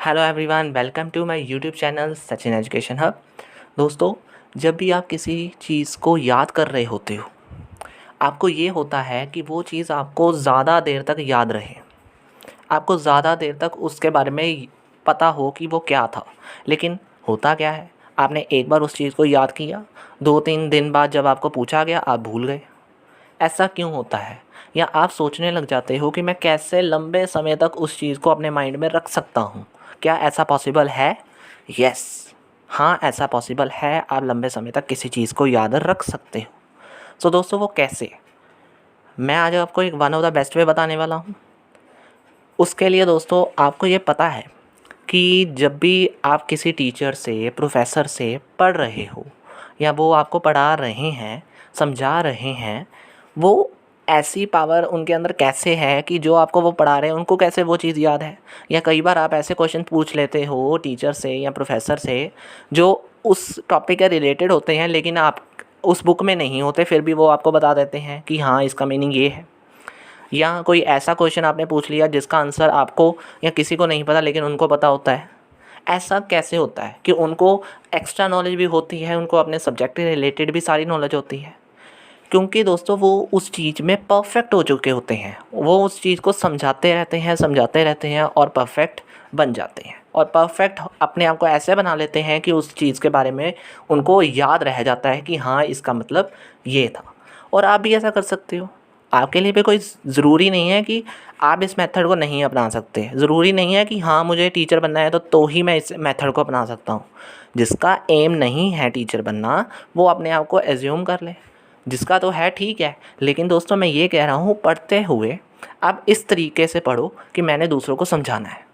Hello everyone, welcome to my YouTube channel Sachin education hub. दोस्तों, जब भी आप किसी चीज़ को याद कर रहे होते हो, आपको ये होता है कि वो चीज़ आपको ज़्यादा देर तक याद रहे, आपको ज़्यादा देर तक उसके बारे में पता हो कि वो क्या था। लेकिन होता क्या है, आपने एक बार उस चीज़ को याद किया, 2-3 दिन बाद जब आपको पूछा गया आप भूल गए। ऐसा क्यों होता है? या आप सोचने लग जाते हो कि मैं कैसे लंबे समय तक उस चीज़ को अपने माइंड में रख सकता हूँ। क्या ऐसा पॉसिबल है? यस, हाँ, ऐसा पॉसिबल है। आप लंबे समय तक किसी चीज़ को याद रख सकते हो। सो दोस्तों, वो कैसे? मैं आज आपको एक वन ऑफ द बेस्ट वे बताने वाला हूँ। उसके लिए दोस्तों, आपको ये पता है कि जब भी आप किसी टीचर से, प्रोफ़ेसर से पढ़ रहे हो या वो आपको पढ़ा रहे हैं, समझा रहे हैं, वो ऐसी पावर उनके अंदर कैसे है कि जो आपको वो पढ़ा रहे हैं उनको कैसे वो चीज़ याद है। या कई बार आप ऐसे क्वेश्चन पूछ लेते हो टीचर से या प्रोफ़ेसर से जो उस टॉपिक के रिलेटेड होते हैं, लेकिन आप उस बुक में नहीं होते, फिर भी वो आपको बता देते हैं कि हाँ, इसका मीनिंग ये है। या कोई ऐसा क्वेश्चन आपने पूछ लिया जिसका आंसर आपको या किसी को नहीं पता लेकिन उनको पता होता है। ऐसा कैसे होता है कि उनको एक्स्ट्रा नॉलेज भी होती है, उनको अपने सब्जेक्ट के रिलेटेड भी सारी नॉलेज होती है? क्योंकि दोस्तों, वो उस चीज़ में परफेक्ट हो चुके होते हैं। वो उस चीज़ को समझाते रहते हैं और परफेक्ट बन जाते हैं। और परफेक्ट अपने आप को ऐसे बना लेते हैं कि उस चीज़ के बारे में उनको याद रह जाता है कि हाँ, इसका मतलब ये था। और आप भी ऐसा कर सकते हो। आपके लिए भी कोई ज़रूरी नहीं है कि आप इस मेथड को नहीं अपना सकते। ज़रूरी नहीं है कि हाँ, मुझे टीचर बनना है तो ही मैं इस मेथड को अपना सकता हूँ। जिसका एम नहीं है टीचर बनना, वो अपने आप को एज्यूम कर ले। जिसका तो है, ठीक है। लेकिन दोस्तों, मैं ये कह रहा हूँ, पढ़ते हुए आप इस तरीके से पढ़ो कि मैंने दूसरों को समझाना है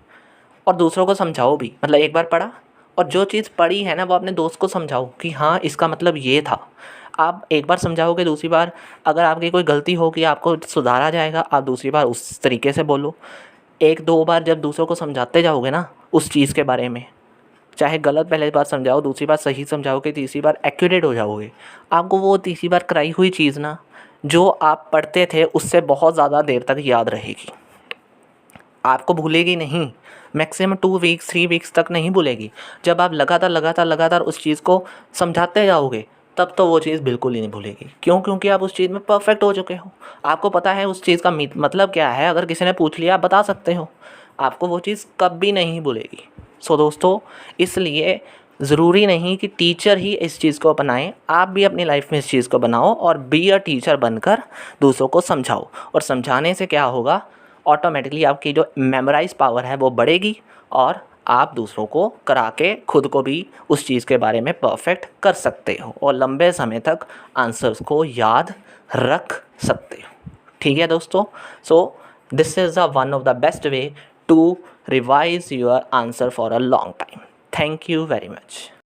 और दूसरों को समझाओ भी। मतलब एक बार पढ़ा और जो चीज़ पढ़ी है ना, वो अपने दोस्त को समझाओ कि हाँ, इसका मतलब ये था। आप एक बार समझाओगे, दूसरी बार अगर आपकी कोई गलती होगी आपको सुधारा जाएगा, आप दूसरी बार उस तरीके से बोलो। 1-2 बार जब दूसरों को समझाते जाओगे ना उस चीज़ के बारे में, चाहे गलत पहले बार समझाओ, दूसरी बार सही समझाओगे, तीसरी बार एक्यूरेट हो जाओगे। आपको वो तीसरी बार कराई हुई चीज़ ना, जो आप पढ़ते थे उससे बहुत ज़्यादा देर तक याद रहेगी। आपको भूलेगी नहीं। मैक्सिमम 2 वीक्स 3 वीक्स तक नहीं भूलेगी। जब आप लगातार उस चीज़ को समझाते जाओगे, तब तो वो चीज़ बिल्कुल ही नहीं भूलेगी। क्यों? क्योंकि आप उस चीज़ में परफेक्ट हो चुके हो। आपको पता है उस चीज़ का मतलब क्या है। अगर किसी ने पूछ लिया, आप बता सकते हो। आपको वो चीज़ कभी नहीं भूलेगी। सो दोस्तों, इसलिए ज़रूरी नहीं कि टीचर ही इस चीज़ को अपनाएं। आप भी अपनी लाइफ में इस चीज़ को बनाओ और बी अ टीचर बनकर दूसरों को समझाओ। और समझाने से क्या होगा, ऑटोमेटिकली आपकी जो मेमोराइज़ पावर है वो बढ़ेगी और आप दूसरों को करा के खुद को भी उस चीज़ के बारे में परफेक्ट कर सकते हो और लंबे समय तक आंसर्स को याद रख सकते हो। ठीक है दोस्तों? So this is the one of the best way to revise your answer for a long time. Thank you very much.